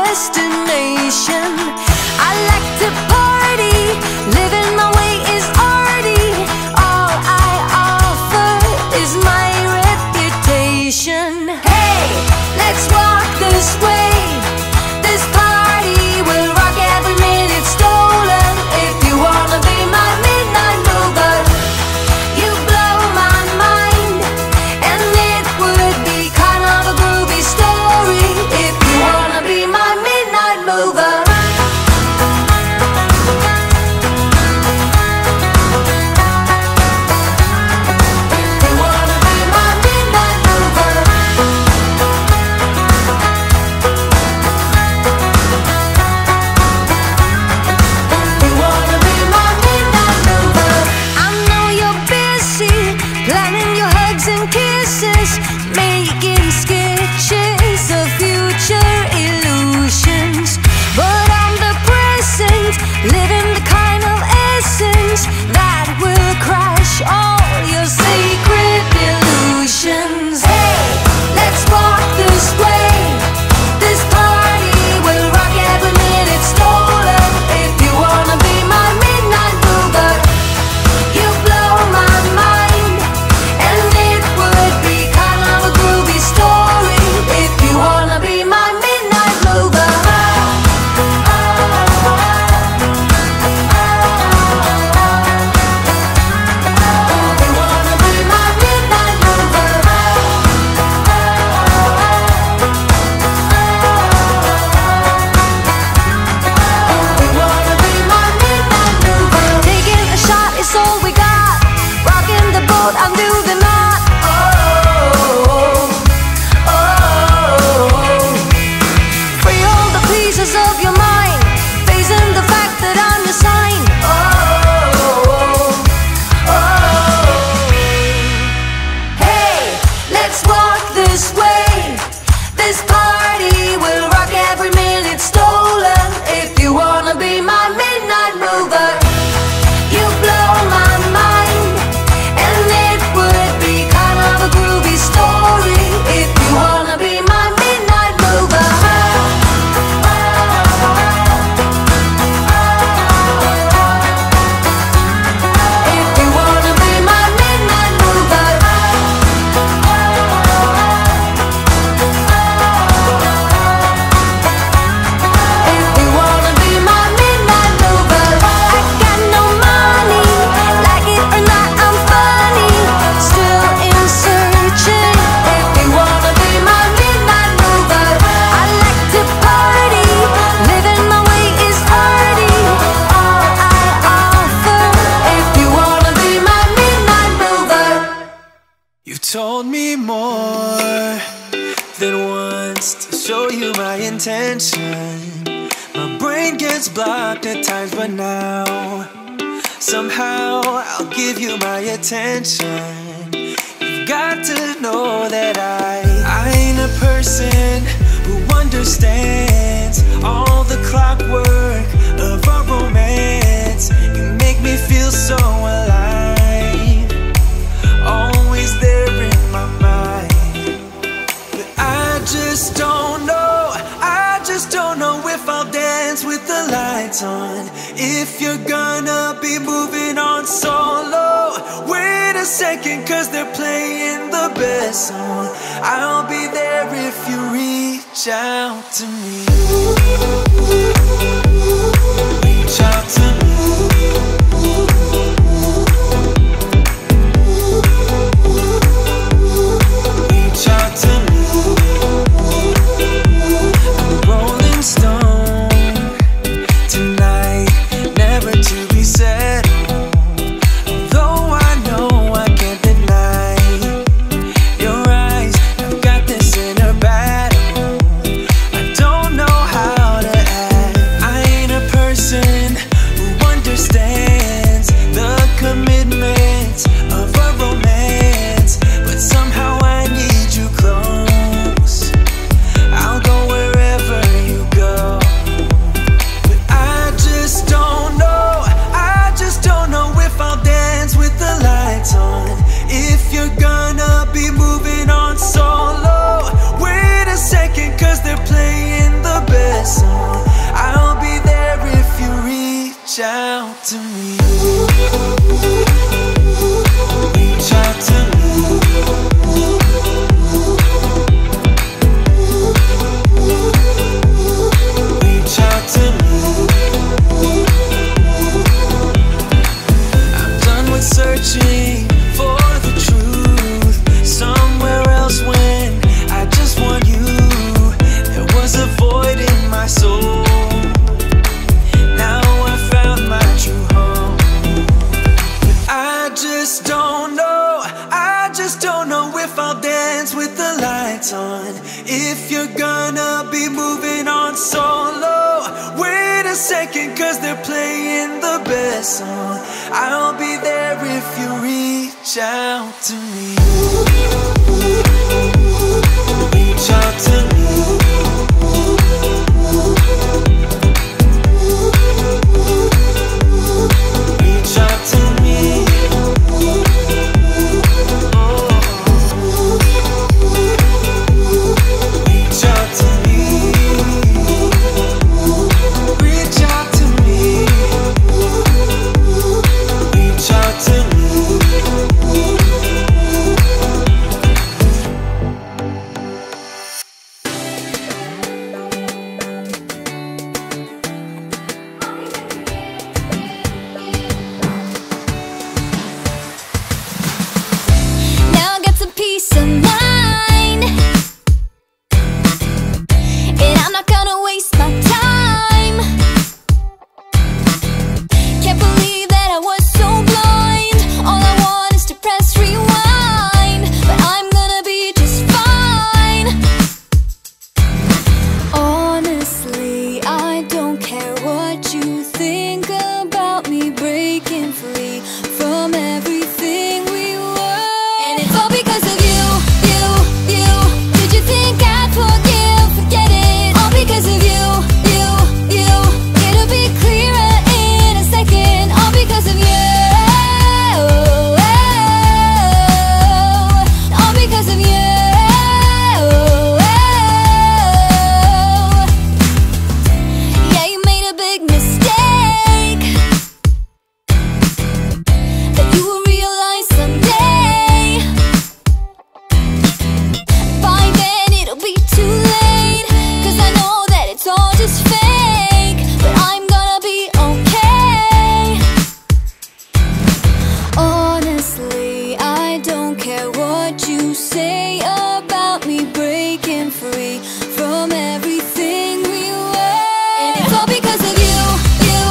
destination. I like to party, living my way is arty. All I offer is my reputation. Hey, let's walk this way. This party will rock every minute stolen. If you wanna be my midnight mover, you blow my mind, and it would be kind of a groovy story. If you wanna be my midnight mover. Living the kind of essence that will crush all your sacred illusions. Hey, let's walk this way. This party will rock every minute stolen. If you wanna be my midnight mover, you blow my mind, and it would be kind of a groovy story. If you wanna be my midnight mover. Undo the knot. Oh, oh, oh. Free all the pieces of your mind, facing the fact that I'm your sign. Oh, oh. Hey, let's walk this way. This party will rock every minute stolen. If you wanna be my midnight mover, you blow my mind, and it would be kind of a groovy story. If you wanna be my midnight mover. If you wanna be my midnight mover. If you wanna be my midnight mover. I got no money, like it or not, I'm funny, still in searching. If you wanna be my midnight mover, I like to party, living my way is arty. All I offer, if you wanna be my midnight mover. You've told me more than once to show you my intention. My brain gets blocked at times, but now somehow I'll give you my attention. You've got to know that I ain't a person who understands all the clockwork of our romance. You make me feel so alive, always there in my mind. But I just don't know, if I'll dance with the lights on. If you're gonna be moving on solo, wait a second, 'cause they're playing the best song. I'll be there if you reach out to me. Reach out to me. Reach out to me. I'm a rolling stone tonight, never to be settled. Though I know I can't deny your eyes, I've got this inner battle. I don't know how to act. I ain't a person who understands the commitments of a romance, but somehow I need you close. I'll go wherever you go. But I just don't know, I just to me. Reach out to me. Reach out to me. I'm done with searching for the truth somewhere else when I just want you. There was a void in my soul. Now I found my true home. But I just don't know if I'll dance with the lights on. If you're gonna be moving on solo, wait a second, cause they're playing the best song. I'll be there if you reach out to me. Reach out to me. Reach out to me. Reach out to me. Reach out to me. Reach out to me. Now I got some peace of mind, and I'm not gonna waste my time. Can't believe that I was so blind. All I want is to press rewind, but I'm gonna be just fine. Honestly, I don't care what you think about me breaking free from everything we were. And it's all because of you, you, you. Did you think I'd forgive, forget it? All because of you, you, you. It'll be clearer in a second. All because of you. All because of you. Yeah, you made a big mistake that you will realize someday. By then it'll be too late, cause I know that it's all just fake, but I'm gonna be okay. Honestly, I don't care what you say about me breaking free from everything we were. And it's all because of you, you,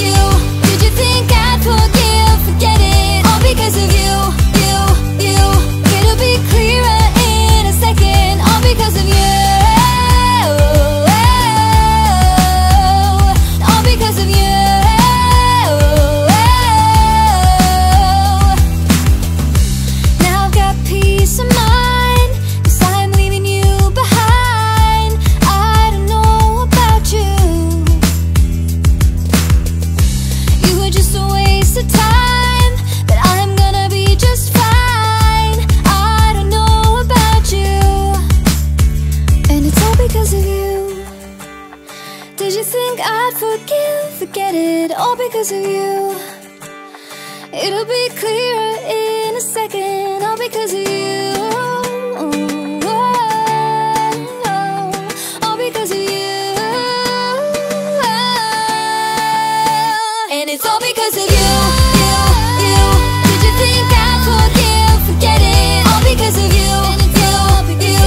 you. Did you think I'd forgive, forget it? All because of you, you, you. It'll be clearer in a second. All because of you. All because of you. Now I've got peace of mind, cause I'm leaving you behind. I don't know about you. You were just a waste of time, but I'm gonna be just fine. I don't know about you. And it's all because of you. Did you think I'd forgive, forget it? All because of you. It'll be clearer in a second. All because of you. All because of you. And it's all because of you, you, you. Did you think I'd forgive, forget it? All because of you, you, you.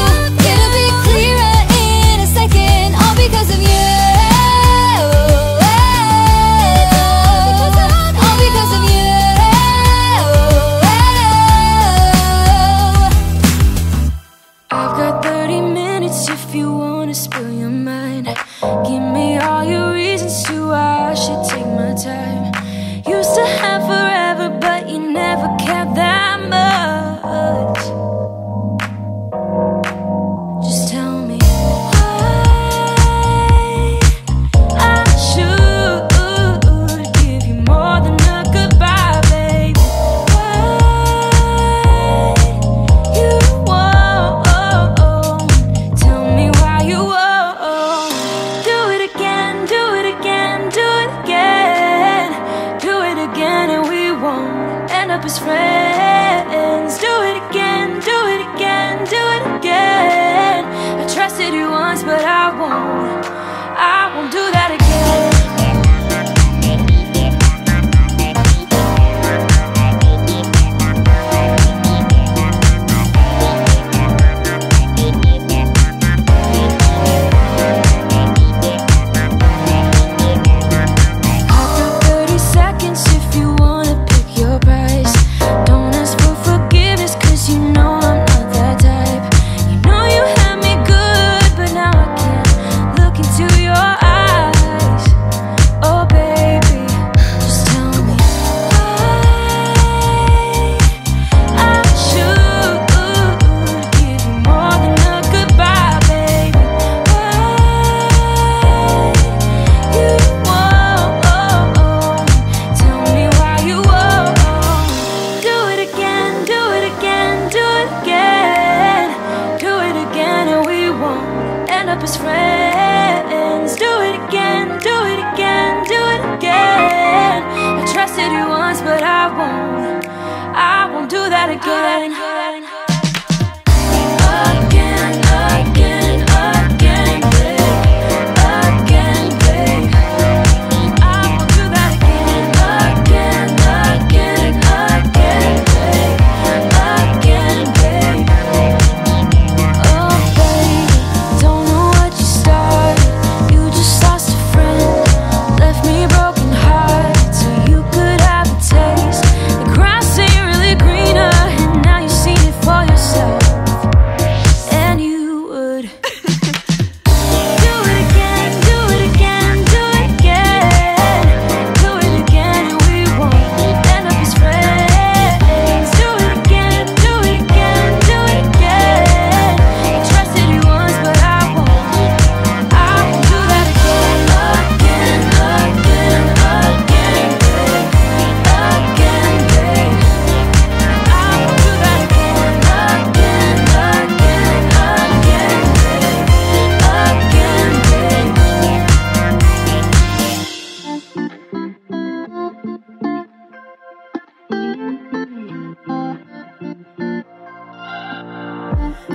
It'll be clearer in a second. All because of you. All because of you. I've got 30 minutes if you wanna spill your mind. Give me all your reasons to why I should take my time. Used to up as friends. Do it again, do it again, do it again. I trusted you once, but I won't do that again.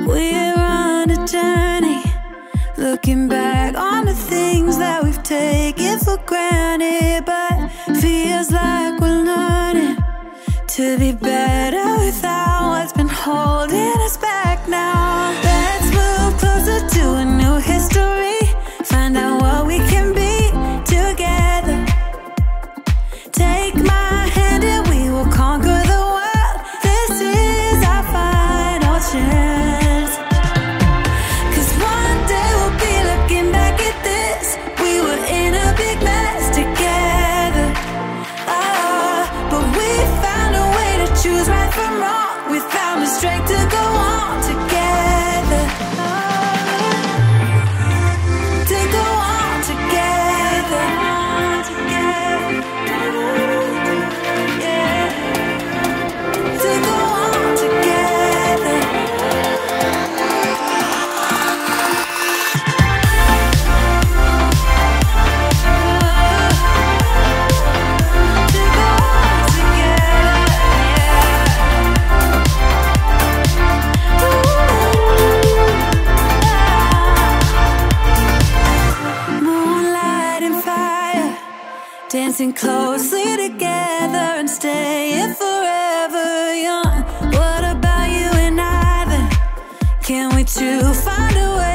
We're on a journey, looking back on the things that we've taken for granted, but feels like we're learning to be better without what's been holding us back now. Let's move closer to a new history, find out what we can be together. Take my hand and we will conquer the world. This is our final chance. Strength to go on together, to go on together, yeah, to go on together. Dancing closely together and staying forever young. What about you and I then? Can we two find a way?